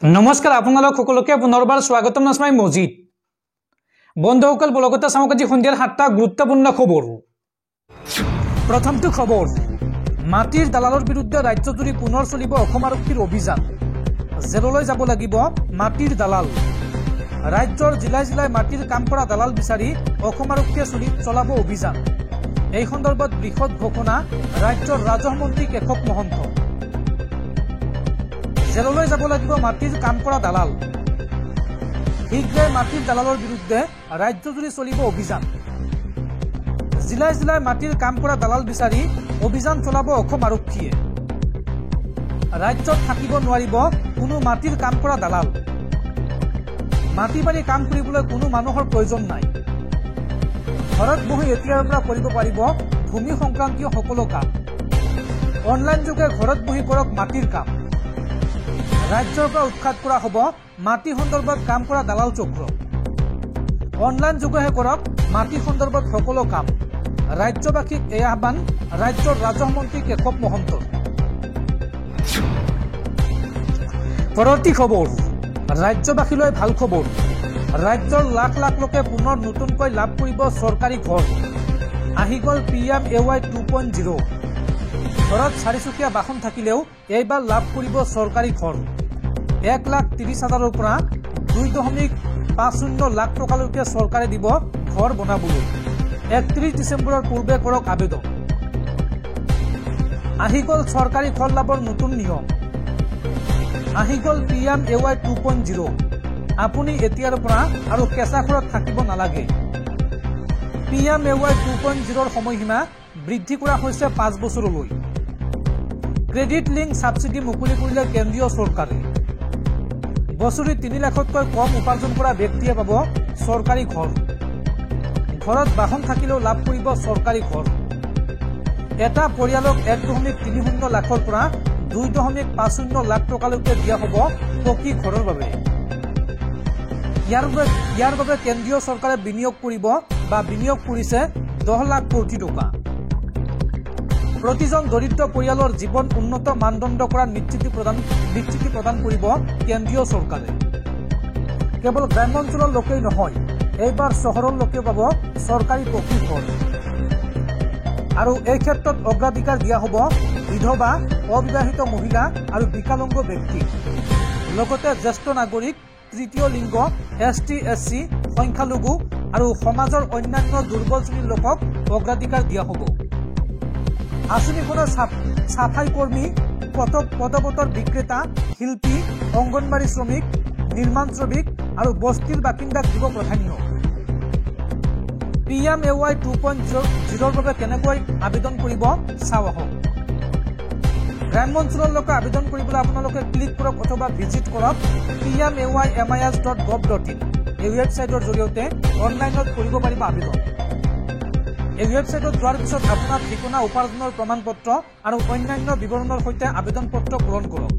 नमस्कार আপোনালোক সকলোকে পুনৰবাৰ স্বাগতম নাছমাই মজিদ বন্ধুসকল বলগতে সামকাজি সন্ধিয়াৰ 7টা গুৰুত্বপূৰ্ণ খবৰ প্ৰথমটো খবৰ মাটিৰ দালালৰ বিৰুদ্ধে ৰাজ্যজুৰি পুনৰ চলিব অসম আৰক্ষীৰ অভিযান জেললৈ যাব লাগিব মাটিৰ দালাল ৰাজ্যৰ জিলাই জিলাই মাটিৰ কাম কৰা দালাল বিচাৰি অসম আৰক্ষীয়ে চলাব অভিযান এই সন্দৰ্ভত বৃহৎ ঘোষণা ৰাজ্যৰ ৰাজহ মন্ত্ৰী কেশৱ মহন্ত জেললৈ যাব লাগিব মাটিৰ কাম কৰা দালাল শীঘ্ৰে মাটিৰ দালালৰ বিৰুদ্ধে ৰাজ্যজুৰি চলিব অভিযান জিলাই জিলাই মাটিৰ কাম কৰা দালাল বিচাৰি অভিযান চলাব অসম আৰক্ষীয়ে ৰাজ্যত থাকিব নোৱাৰিব কোনো মাটিৰ কাম কৰা দালাল মাটি বাৰী কাম কৰিবলৈ কোনো মানুহৰ প্ৰয়োজন নাই ঘৰত বহি এতিয়াৰ পৰা কৰিব পাৰিব ভূমি সংক্ৰান্তীয় সকলো কাম অনলাইন যোগে ঘৰত বহি কৰক মাটিৰ কাম ৰাজ্যৰ পৰা উৎখাত কৰা হ'ব মাটি সন্দৰ্ভত কাম কৰা দালাল চক্ৰ অনলাইন যোগেহে কৰক মাটি সন্দৰ্ভত সকলো কাম ৰাজ্যবাসীক এই আহ্বান ৰাজ্যৰ ৰাজহ মন্ত্ৰী কেশৱ মহন্তৰ পৰৱৰ্তী খবৰ ৰাজ্যবাসীলৈ ভাল খবৰ ৰাজ্যৰ লাখ লাখ লোকে পুনৰ নতুনকৈ লাভ কৰিব চৰকাৰী ঘৰ আহি গ'ল PMAY 2.0 ঘৰত চাৰিচকীয়া বাহন থাকিলেও এইবাৰ লাভ কৰিব চৰকাৰী ঘৰ 1,30,000 পৰা 2.50 লাখ টকালৈকে চৰকাৰে দিব ঘৰ বনাবলৈ 31 ডিচেম্বৰৰ পূৰ্বে কৰক আবেদন আহি গ'ল চৰকাৰী ঘৰ লাভৰ নতুন নিয়ম আহি গ'ল PMAY 2.0 আপুনি এতিয়াৰ পৰা আৰু কেঁচা ঘৰত থাকিব নালাগে PMAY 2.0ৰ সময়সীমা বৃদ্ধি কৰা হৈছে 5 বছৰলৈ ক্ৰেডিট লিংক সাবসিডি মুকলি কৰিলে কেন্দ্ৰীয় চৰকাৰে বছৰি 3 লাখতকৈ কম উপাৰ্জন কৰা ব্যক্তিয়ে পাব চৰকাৰী ঘৰ ঘৰত বাহন থাকিলেও লাভ কৰিব চৰকাৰী ঘৰ এটা পৰিয়ালক 1.30 লাখৰ পৰা 2.50 লাখ টকালৈকে দিয়া হ'ব পকী ঘৰৰ বাবে ইয়াৰ বাবে কেন্দ্ৰীয় চৰকাৰে বিনিয়োগ কৰিব বা বিনিয়োগ কৰিছে 10 লাখ কোটি টকা প্ৰতিজন দৰিদ্ৰ পৰিয়ালৰ জীৱন উন্নত মানদণ্ড কৰাৰ নিশ্চিতি প্ৰদান কৰিব কেন্দ্ৰীয় চৰকাৰে কেৱল গ্ৰাম্য অঞ্চলৰ লোকেই নহয় এইবাৰ চহৰৰ লোকে পাব চৰকাৰী পকী ঘৰ আৰু এই ক্ষেত্ৰত অগ্ৰাধিকাৰ দিয়া হ'ব বিধৱা অবিবাহিত মহিলা আৰু বিকলাংগ ব্যক্তি লগতে জ্যেষ্ঠ নাগৰিক তৃতীয় লিংগ ST SC সংখ্যালঘু আৰু সমাজৰ অন্যান্য দুৰ্বল শ্ৰেণীৰ লোকক অগ্ৰাধিকাৰ দিয়া হ'ব আঁচনিখনৰ সাফাই কৰ্মী পদবতৰ বিক্ৰেতা শিল্পী অংগনবাড়ী শ্ৰমিক নিৰ্মাণ শ্ৰমিক আৰু বস্তিৰ বাসিন্দাক দিব প্ৰাধান্য PMAY 2.0ৰ বাবে কেনেকৈ আবেদন কৰিব চাও আহক গ্ৰাম্য অঞ্চলৰ লোকে আবেদন কৰিবলৈ আপোনালোকে ক্লিক কৰক অথবা ভিজিট কৰক PMAYMIS.gov.in এই ৱেবছাইটৰ জৰিয়তে অনলাইনত কৰিব পাৰিব আবেদন এই ৱেবছাইটত যোৱাৰ পিছত আপোনাৰ ঠিকনা উপাৰ্জনৰ প্ৰমাণপত্ৰ আৰু অন্যান্য বিৱৰণৰ সৈতে আবেদন পত্ৰ পূৰণ কৰক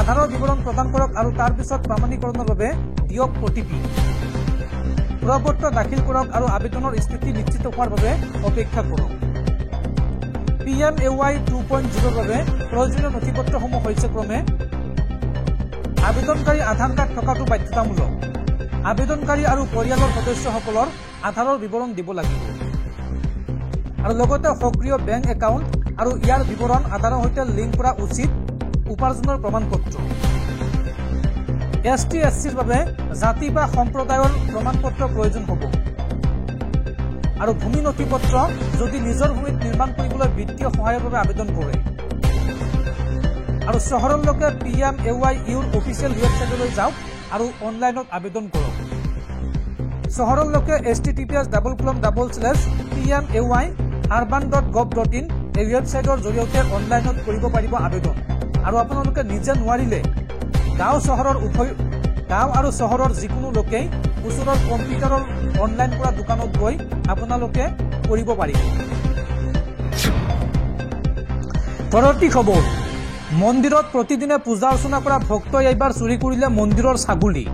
আধাৰৰ বিৱৰণ প্ৰদান কৰক আৰু তাৰ পিছত প্ৰমাণীকৰণৰ বাবে দিয়ক OTP প্ৰপত্ৰ দাখিল কৰক আৰু আবেদনৰ স্থিতি নিশ্চিত হোৱাৰ বাবে অপেক্ষা কৰক PMAY 2.0ৰ বাবে প্ৰয়োজনীয় নথিপত্ৰসমূহ হৈছে ক্ৰমে আবেদনকাৰী আধাৰ কাৰ্ড থকাটো বাধ্যতামূলক আবেদনকাৰী আৰু পৰিয়ালৰ সদস্যসকলৰ আধাৰৰ বিৱৰণ দিব লাগিব আৰু লগতে সক্ৰিয় বেংক একাউণ্ট আৰু ইয়াৰ বিৱৰণ আধাৰৰ সৈতে লিংক কৰা উচিত উপাৰ্জনৰ প্ৰমাণপত্ৰ ST SCৰ বাবে জাতি বা সম্প্ৰদায়ৰ প্ৰমাণপত্ৰ প্ৰয়োজন হ'ব আৰু ভূমি নথিপত্ৰ যদি নিজৰ ভূমিত নিৰ্মাণ কৰিবলৈ বিত্তীয় সহায়ৰ বাবে আবেদন কৰে আৰু চহৰৰ লোকে PMAY অফিচিয়েল ৱেবছাইটলৈ যাওক আৰু অনলাইনত আবেদন কৰক চহৰৰ লোকে https://PMAY-urban.gov.in এই ৱেবছাইটৰ জৰিয়তে অনলাইনত কৰিব পাৰিব আবেদন আৰু আপোনালোকে নিজে নোৱাৰিলে গাঁও আৰু চহৰৰ যিকোনো লোকেই ওচৰৰ কম্পিউটাৰৰ অনলাইন কৰা দোকানত গৈ আপোনালোকে কৰিব পাৰিব পৰৱৰ্তী খবৰ মন্দিৰত প্ৰতিদিনে পূজা অৰ্চনা কৰা ভক্তই এইবাৰ চুৰি কৰিলে মন্দিৰৰ ছাগলী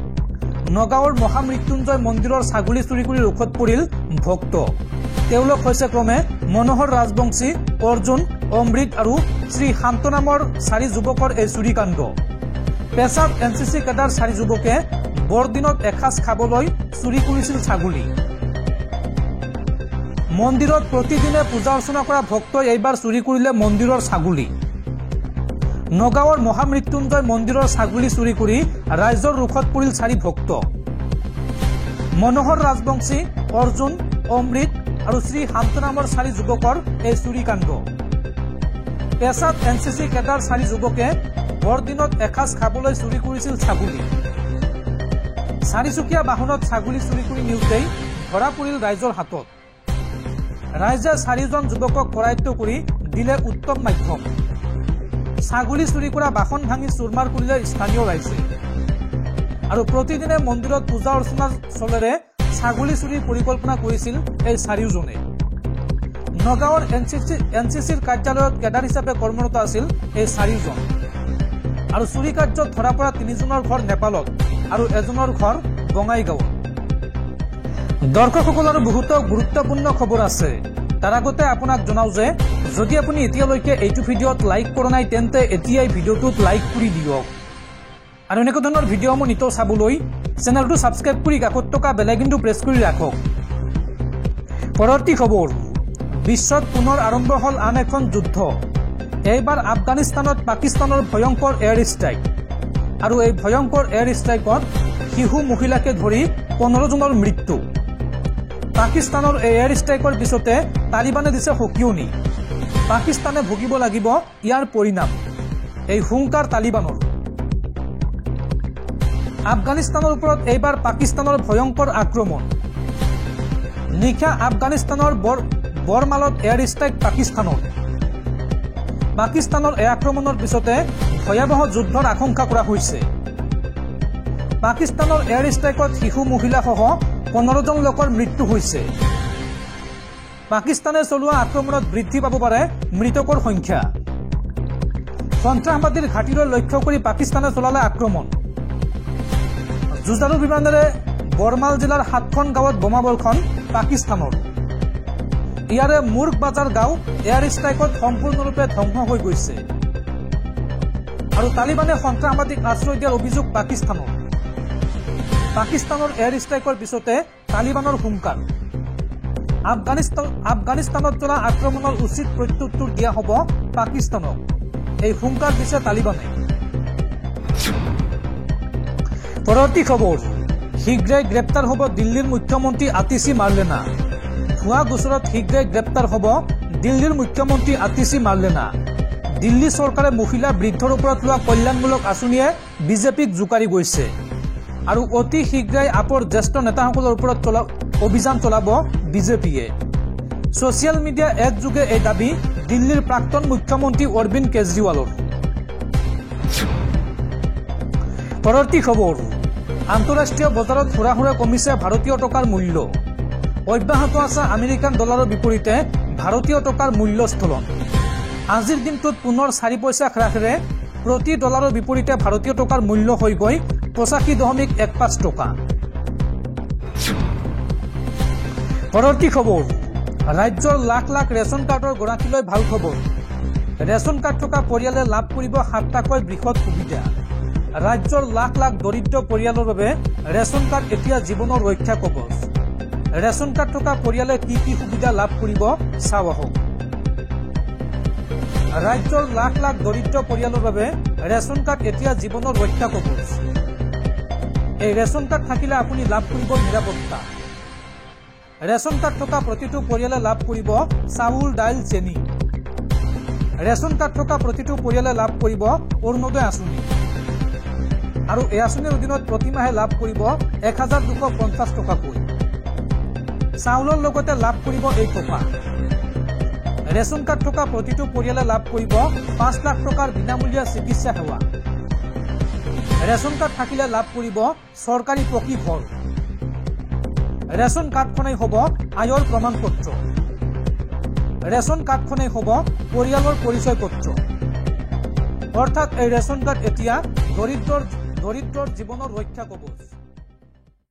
নগাঁৱৰ মহামৃত্যুঞ্জয় মন্দিৰৰ ছাগলী চুৰি কৰি ৰোখত পৰিল ভক্ত তেওঁলোক হৈছে ক্ৰমে মনোহৰ ৰাজবংশী অৰ্জুন অমৃত আৰু শ্ৰী শান্ত নামৰ 4 যুৱকৰ এই চুৰিকাণ্ড পেছাত এনচিচি কেডাৰ 4 যুৱকে বৰদিনত এসাঁজ খাবলৈ চুৰি কৰিছিল ছাগলী। মন্দিৰত প্ৰতিদিনে পূজা অৰ্চনা কৰা ভক্তই এইবাৰ চুৰি কৰিলে মন্দিৰৰ ছাগলী। নগাঁৱৰ মহামৃত্যুঞ্জয় মন্দিৰৰ ছাগলী চুৰি কৰি ৰাইজৰ ৰোষত পৰিল 4 ভক্ত। মনোহৰ ৰাজবংশী, অৰ্জুন, অমৃত আৰু শ্ৰী শান্ত নামৰ 4 যুৱকৰ এই চুৰি কাণ্ড। পেছাত এনচিচি কেডাৰ 4 যুৱকে বৰদিনত এসাঁজ খাবলৈ চুৰি কৰিছিল ছাগলী। 4চকীয়া বাহনত ছাগলী চুৰি কৰি নিওঁতেই ধৰা পৰিল ৰাইজৰ হাতত। ৰাইজে 4জন যুৱকক কৰায়ত্ব কৰি দিলে উত্তম মাধ্যম। ছাগলী চুৰি কৰা বাহন ভাঙি চুৰমাৰ কৰিলে স্থানীয় ৰাইজে। আৰু প্ৰতিদিনে মন্দিৰত পূজা অৰ্চনা চলেৰে ছাগলী চুৰিৰ পৰিকল্পনা কৰিছিল এই 4জনে। নগাঁৱৰ এনচিচিৰ কাৰ্যালয়ত কেডাৰ হিচাপে কৰ্মৰত আছিল এই 4জন। আৰু চুৰি কাৰ্যত ধৰা পৰা 3জনৰ ঘৰ নেপালত আৰু এজনৰ ঘৰ বঙাইগাঁৱত। দৰ্শকসকলৰ বহুতো গুৰুত্বপূৰ্ণ খবৰ আছে। তাৰ আগতে আপোনাক জনাও যে যদি আপুনি এতিয়ালৈকে এইটো ভিডিঅ'ত লাইক কৰা নাই তেন্তে এতিয়াই ভিডিঅ'টোত লাইক কৰি দিয়ক। আৰু এনেকুৱা ধৰণৰ ভিডিঅ'সমূহ নিতৌ চাবলৈ চেনেলটো ছাবস্ক্ৰাইব কৰি কাষত থকা বেল আইকনটো প্ৰেছ কৰি ৰাখক। পৰৱৰ্তী খবৰ, বিশ্বত পুনৰ আৰম্ভ হ'ল আন এখন যুদ্ধ। এইবাৰ আফগানিস্তানত পাকিস্তানৰ ভয়ংকৰ এয়াৰ ষ্ট্ৰাইক। আৰু এই ভয়ংকৰ এয়াৰ ষ্ট্ৰাইকত শিশু মহিলাকে ধৰি 15জনৰ মৃত্যু। পাকিস্তানৰ এই এয়াৰ ষ্ট্ৰাইকৰ পিছতে তালিবানে দিছে সকিয়নি। পাকিস্তানে ভুগিব লাগিব ইয়াৰ পৰিণাম। এই হুংকাৰ তালিবানৰ। আফগানিস্তানৰ ওপৰত এইবাৰ পাকিস্তানৰ ভয়ংকৰ আক্ৰমণ। নিশা আফগানিস্তানৰ বৰমালত এয়াৰ ষ্ট্ৰাইক পাকিস্তানৰ। পাকিস্তানৰ এই আক্ৰমণৰ পিছতে ভয়াৱহ যুদ্ধৰ আশংকা কৰা হৈছে। পাকিস্তানৰ এয়াৰ ষ্ট্ৰাইকত শিশু মহিলাসহ 15জন লোকৰ মৃত্যু হৈছে। পাকিস্তানে চলোৱা আক্ৰমণত বৃদ্ধি পাব পাৰে মৃতকৰ সংখ্যা। সন্ত্ৰাসবাদীৰ ঘাটিলৈ লক্ষ্য কৰি পাকিস্তানে চলালে আক্ৰমণ। যুঁজাৰু বিমানেৰে বৰমাল জিলাৰ 7খন গাঁৱত বোমাবৰ্ষণ পাকিস্তানৰ। ইয়াৰে মুৰ্গ বাজাৰ গাঁও এয়াৰ ষ্ট্ৰাইকত সম্পূৰ্ণৰূপে ধ্বংস হৈ গৈছে। আৰু তালিবানে সন্ত্ৰাসবাদীক আশ্ৰয় দিয়াৰ অভিযোগ পাকিস্তানৰ। পাকিস্তানৰ এয়াৰ ষ্ট্ৰাইকৰ পিছতে তালিবানৰ হুংকাৰ। আফগানিস্তানত চলা আক্ৰমণৰ উচিত প্ৰত্যুত্তৰ দিয়া হ'ব পাকিস্তানক। এই হুংকাৰ দিছে তালিবানে। পৰৱৰ্তী খবৰ, শীঘ্ৰেই গ্ৰেপ্তাৰ হ'ব দিল্লীৰ মুখ্যমন্ত্ৰী আতিশী মাৰ্লেনা। ভুৱা গোচৰত শীঘ্ৰেই গ্ৰেপ্তাৰ হ'ব দিল্লীৰ মুখ্যমন্ত্ৰী আতিশী মাৰ্লেনা। দিল্লী চৰকাৰে মহিলা বৃদ্ধৰ ওপৰত লোৱা কল্যাণমূলক আঁচনিয়ে বিজেপিক জোকাৰি গৈছে। আৰু অতি শীঘ্ৰেই আপৰ জ্যেষ্ঠ নেতাসকলৰ ওপৰত অভিযান চলাব বিজেপিয়ে। ছচিয়েল মিডিয়া একযোগে এই দাবী দিল্লীৰ প্ৰাক্তন মুখ্যমন্ত্ৰী অৰবিন্দ কেজৰিৱালৰ। পৰৱৰ্তী খবৰ, আন্তঃৰাষ্ট্ৰীয় বজাৰত হুৰাহুৰে কমিছে ভাৰতীয় টকাৰ মূল্য। অব্যাহত আছে আমেৰিকান ডলাৰৰ বিপৰীতে ভাৰতীয় টকাৰ মূল্যস্থলন। আজিৰ দিনটোত পুনৰ 4 পইচা হ্ৰাসেৰে প্ৰতি ডলাৰৰ বিপৰীতে ভাৰতীয় টকাৰ মূল্য হৈ গৈ 85.15 টকা। পৰৱৰ্তী খবৰ, ৰাজ্যৰ লাখ লাখ ৰেচন কাৰ্ডৰ গৰাকীলৈ ভাল খবৰ। ৰেচন কাৰ্ড থকা পৰিয়ালে লাভ কৰিব 7টাকৈ বৃহৎ সুবিধা। ৰাজ্যৰ লাখ লাখ দৰিদ্ৰ পৰিয়ালৰ বাবে ৰেচন কাৰ্ড এতিয়া জীৱনৰ ৰক্ষা কবচ। ৰেচন কাৰ্ড থকা পৰিয়ালে কি কি সুবিধা লাভ কৰিব চাওঁ আহক। ৰাজ্যৰ লাখ লাখ দৰিদ্ৰ পৰিয়ালৰ বাবে ৰেচন কাৰ্ড এতিয়া জীৱনৰ ৰক্ষা কবচ। এই ৰেচন কাৰ্ড থাকিলে আপুনি লাভ কৰিব নিৰাপত্তা। ৰেচন কাৰ্ড থকা প্ৰতিটো পৰিয়ালে লাভ কৰিব চাউল, দাইল, চেনি। ৰেচন কাৰ্ড থকা প্ৰতিটো পৰিয়ালে লাভ কৰিব অৰুণোদয় আঁচনি। আৰু এই আঁচনিৰ অধীনত প্ৰতিমাহে লাভ কৰিব 1250 টকাকৈ। চাউলৰ লগতে লাভ কৰিব এই টকা। ৰেচন কাৰ্ড থকা প্ৰতিটো পৰিয়ালে লাভ কৰিব 5 লাখ টকাৰ বিনামূলীয়া চিকিৎসা সেৱা। ৰেচন কাৰ্ড থাকিলে লাভ কৰিব চৰকাৰী পকী ঘৰ। ৰেচন কাৰ্ডখনেই হ'ব আয়ৰ প্ৰমাণ পত্ৰ। ৰেচন কাৰ্ডখনেই হ'ব পৰিয়ালৰ পৰিচয় পত্ৰ। অৰ্থাৎ এই ৰেচন কাৰ্ড এতিয়া দৰিদ্ৰৰ জীৱনৰ ৰক্ষা কবচ।